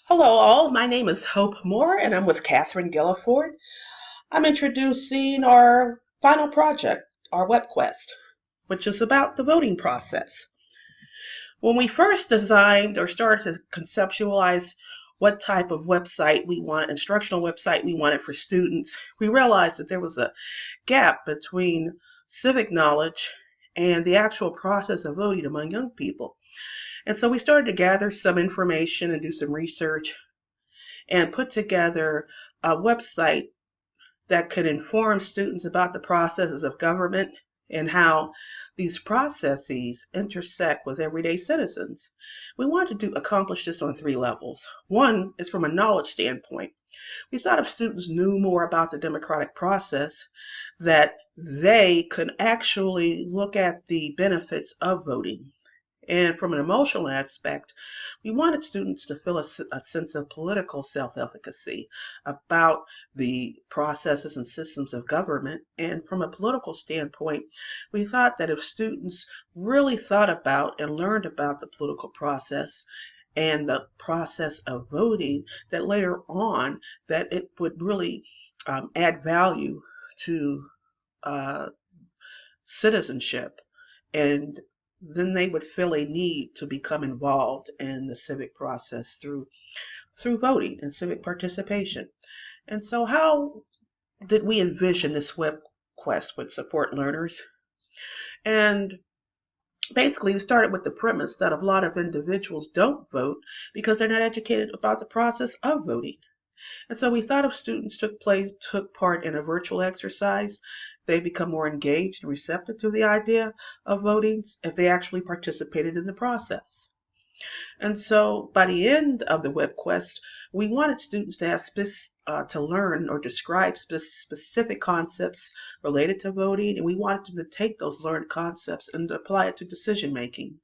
Hello all, my name is Hope Moore and I'm with Katherine Gulliford. I'm introducing our final project, our Webquest, which is about the voting process. When we first designed or started to conceptualize what type of website we want, instructional website we wanted for students, we realized that there was a gap between civic knowledge and the actual process of voting among young people. And so we started to gather some information and do some research and put together a website that could inform students about the processes of government and how these processes intersect with everyday citizens. We wanted to accomplish this on three levels. One is from a knowledge standpoint. We thought if students knew more about the democratic process, that they could actually look at the benefits of voting. And from an emotional aspect, we wanted students to feel a sense of political self-efficacy about the processes and systems of government. And from a political standpoint, we thought that if students really thought about and learned about the political process and the process of voting, that later on, that it would really add value to citizenship, and then they would feel a need to become involved in the civic process through voting and civic participation. And so how did we envision this web quest would support learners? And basically we started with the premise that a lot of individuals don't vote because they're not educated about the process of voting. And so we thought if students took part in a virtual exercise, they become more engaged and receptive to the idea of voting if they actually participated in the process. And so by the end of the WebQuest, we wanted students to have to learn or describe specific concepts related to voting, and we wanted them to take those learned concepts and apply it to decision making.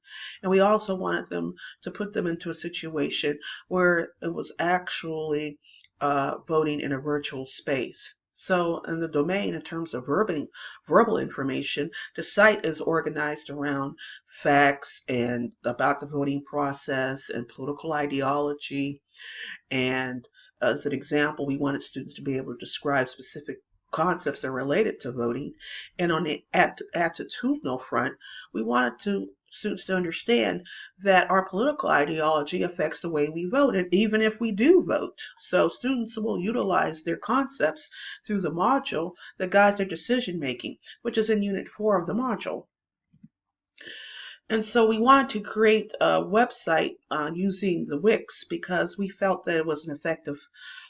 And we also wanted them to put them into a situation where it was actually voting in a virtual space. So in the domain, in terms of verbal information, the site is organized around facts and about the voting process and political ideology. And as an example, we wanted students to be able to describe specific concepts that are related to voting. And on the attitudinal front, we wanted students to understand that our political ideology affects the way we vote, and even if we do vote. So students will utilize their concepts through the module that guides their decision making, which is in Unit 4 of the module. And so we wanted to create a website using the Wix because we felt that it was an effective,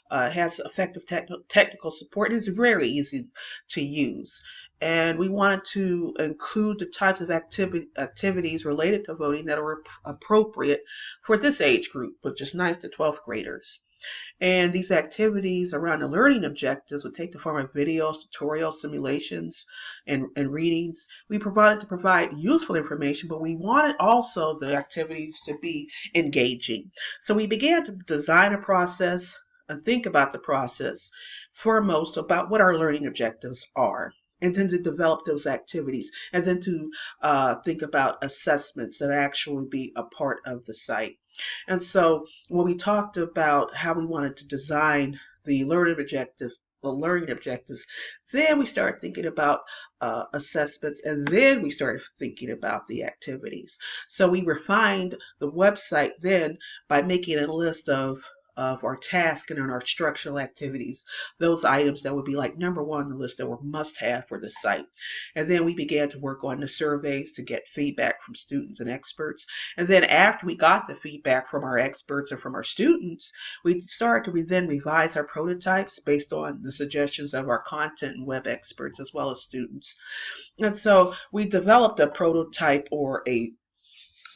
has effective technical support. It's very easy to use. And we wanted to include the types of activities related to voting that are appropriate for this age group, which is 9th to 12th graders. And these activities around the learning objectives would take the form of videos, tutorials, simulations, and readings. We wanted to provide useful information, but we wanted also the activities to be engaging. So we began to design a process and think about the process, foremost about what our learning objectives are, and then to develop those activities, and then to think about assessments that actually be a part of the site. And so when we talked about how we wanted to design the learning objectives, then we started thinking about assessments, and then we started thinking about the activities. So we refined the website then by making a list of our tasks and our instructional activities, those items that would be like number one on the list that were must have for the site. And then we began to work on the surveys to get feedback from students and experts. And then after we got the feedback from our experts and from our students, we started to then revise our prototypes based on the suggestions of our content and web experts as well as students. And so we developed a prototype or a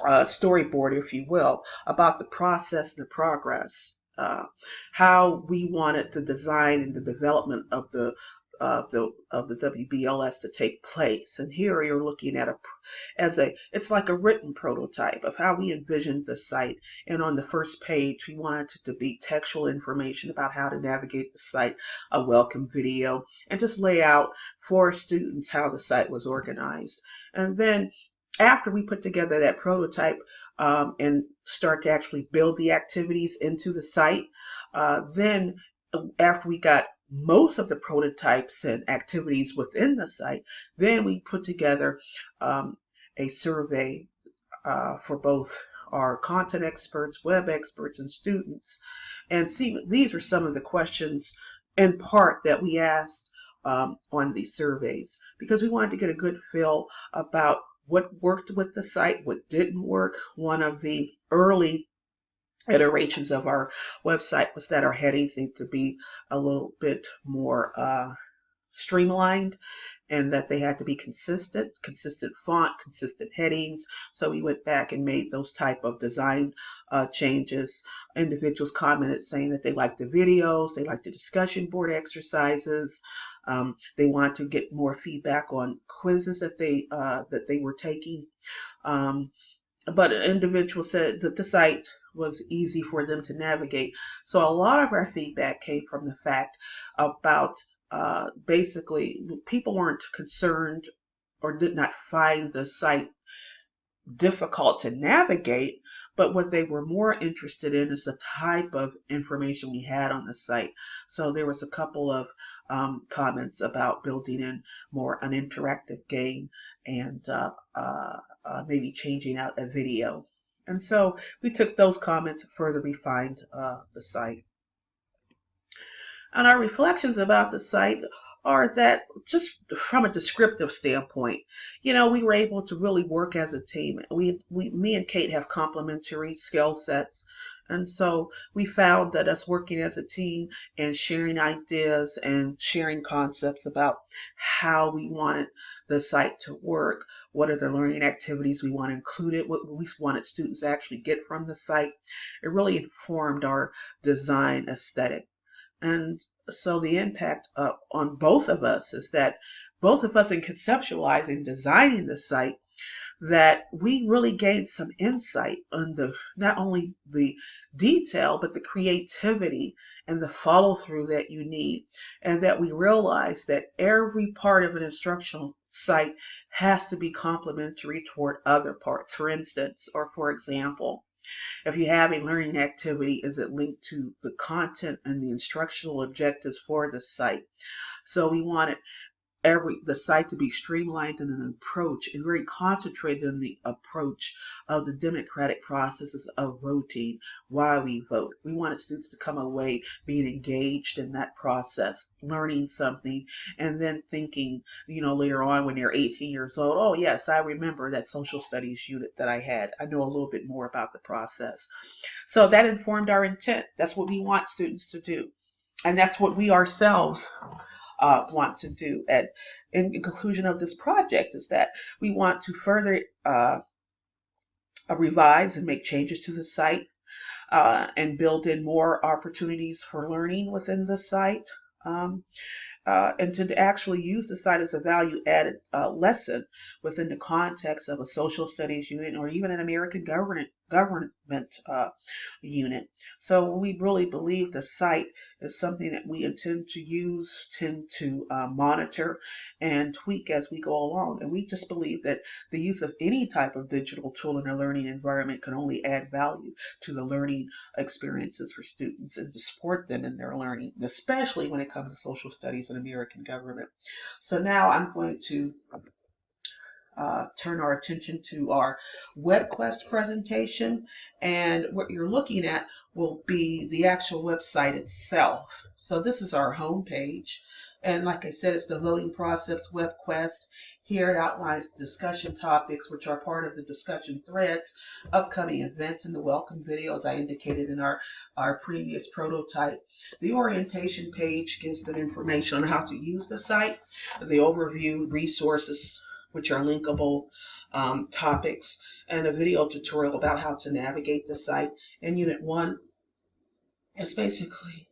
storyboard, if you will, about the process and the progress. How we wanted the design and the development of the WBLS to take place. And here you're looking at it's like a written prototype of how we envisioned the site. And on the first page, we wanted it to be textual information about how to navigate the site, a welcome video, and just lay out for students how the site was organized. And then after we put together that prototype, and start to actually build the activities into the site. Then after we got most of the prototypes and activities within the site, then we put together a survey for both our content experts, web experts, and students. And see, these are some of the questions in part that we asked on these surveys, because we wanted to get a good feel about what worked with the site, what didn't work. One of the early iterations of our website was that our headings need to be a little bit more streamlined, and that they had to be consistent font, consistent headings. So we went back and made those type of design changes. Individuals commented saying that they liked the videos, they liked the discussion board exercises. They wanted to get more feedback on quizzes that they were taking. But an individual said that the site was easy for them to navigate. So a lot of our feedback came from the fact about basically people weren't concerned or did not find the site difficult to navigate, but what they were more interested in is the type of information we had on the site. So there was a couple of comments about building in more an interactive game and maybe changing out a video. And so we took those comments and further refined the site. And our reflections about the site are that, just from a descriptive standpoint, we were able to really work as a team. Me and Kate have complementary skill sets. And so we found that us working as a team and sharing ideas and sharing concepts about how we wanted the site to work, what are the learning activities we want included, what we wanted students to actually get from the site, it really informed our design aesthetic. And so the impact on both of us is that both of us, in conceptualizing, designing the site, that we really gained some insight on not only the detail, but the creativity and the follow through that you need. And that we realized that every part of an instructional site has to be complementary toward other parts. For instance, or for example, if you have a learning activity, is it linked to the content and the instructional objectives for the site? So we wanted the site to be streamlined in an approach and very concentrated in the approach of the democratic processes of voting, why we vote. We wanted students to come away being engaged in that process, learning something, and then thinking, later on when they're 18 years old, oh yes, I remember that social studies unit that I had. I know a little bit more about the process. So that informed our intent. That's what we want students to do. And that's what we ourselves want to do. And in conclusion of this project is that we want to further revise and make changes to the site and build in more opportunities for learning within the site. And to actually use the site as a value-added lesson within the context of a social studies unit or even an American government unit. So we really believe the site is something that we intend to monitor and tweak as we go along. And we just believe that the use of any type of digital tool in a learning environment can only add value to the learning experiences for students and to support them in their learning, especially when it comes to social studies and American government. So now I'm going to turn our attention to our Webquest presentation, and what you're looking at will be the actual website itself. So this is our home page, and like I said, it's the voting process Webquest. Here it outlines discussion topics, which are part of the discussion threads, upcoming events, and the welcome video, as I indicated in our previous prototype. The orientation page gives them information on how to use the site, the overview, resources, which are linkable topics, and a video tutorial about how to navigate the site. And Unit 1 is basically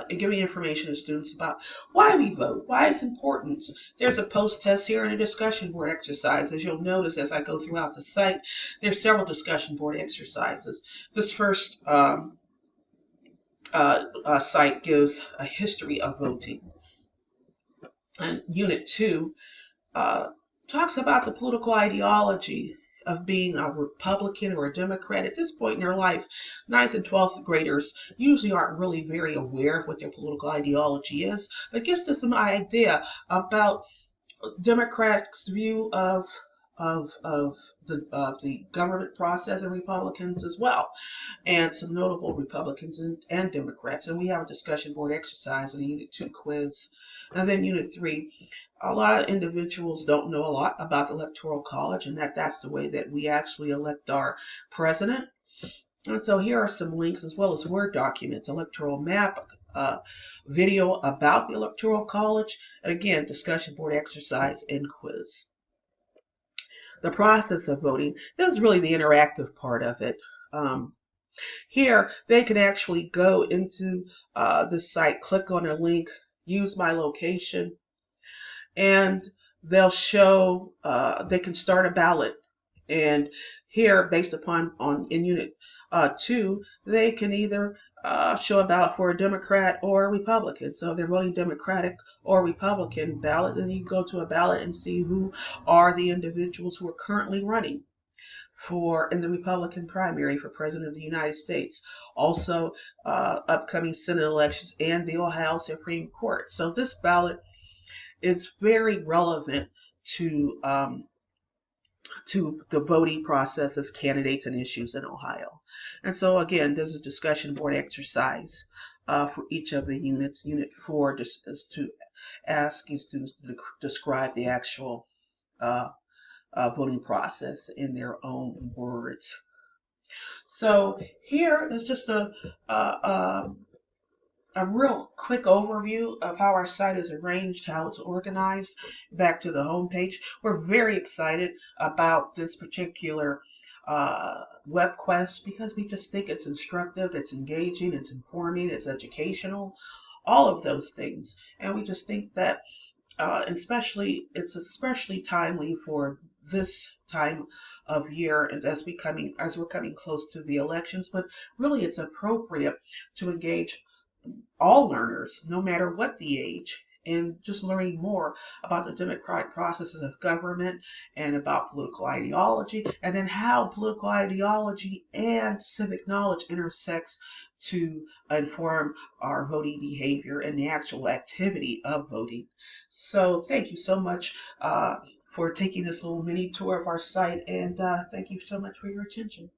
giving information to students about why we vote, why it's important. There's a post-test here and a discussion board exercise. As you'll notice as I go throughout the site, there's several discussion board exercises. This first site gives a history of voting. And Unit 2 talks about the political ideology of being a Republican or a Democrat. At this point in their life, 9th and 12th graders usually aren't really very aware of what their political ideology is, but gives us some idea about Democrats' view of the government process, and Republicans as well, and some notable Republicans and Democrats. And we have a discussion board exercise in Unit 2 quiz. And then Unit 3, a lot of individuals don't know a lot about the Electoral College, and that's the way that we actually elect our president. And so here are some links, as well as Word documents, electoral map, video about the Electoral College, and again, discussion board exercise and quiz. The process of voting, this is really the interactive part of it. Here, they can actually go into the site, click on a link, use my location, and they'll show, they can start a ballot. And here, based upon in Unit 2, they can either show a ballot for a Democrat or a Republican. So if they're voting Democratic or Republican ballot, then you can go to a ballot and see who are the individuals who are currently running in the Republican primary for President of the United States. Also, upcoming Senate elections and the Ohio Supreme Court. So this ballot is very relevant to the voting process as candidates and issues in Ohio. And so again, there's a discussion board exercise for each of the units. Unit 4 is to ask you students to describe the actual voting process in their own words. So here is just a real quick overview of how our site is arranged, how it's organized. Back to the home page. We're very excited about this particular Webquest because we just think it's instructive, it's engaging, it's informing, it's educational, all of those things. And we just think that it's especially timely for this time of year as we're coming close to the elections, but really it's appropriate to engage all learners, no matter what the age, and just learning more about the democratic processes of government and about political ideology, and then how political ideology and civic knowledge intersects to inform our voting behavior and the actual activity of voting. So thank you so much for taking this little mini tour of our site, and thank you so much for your attention.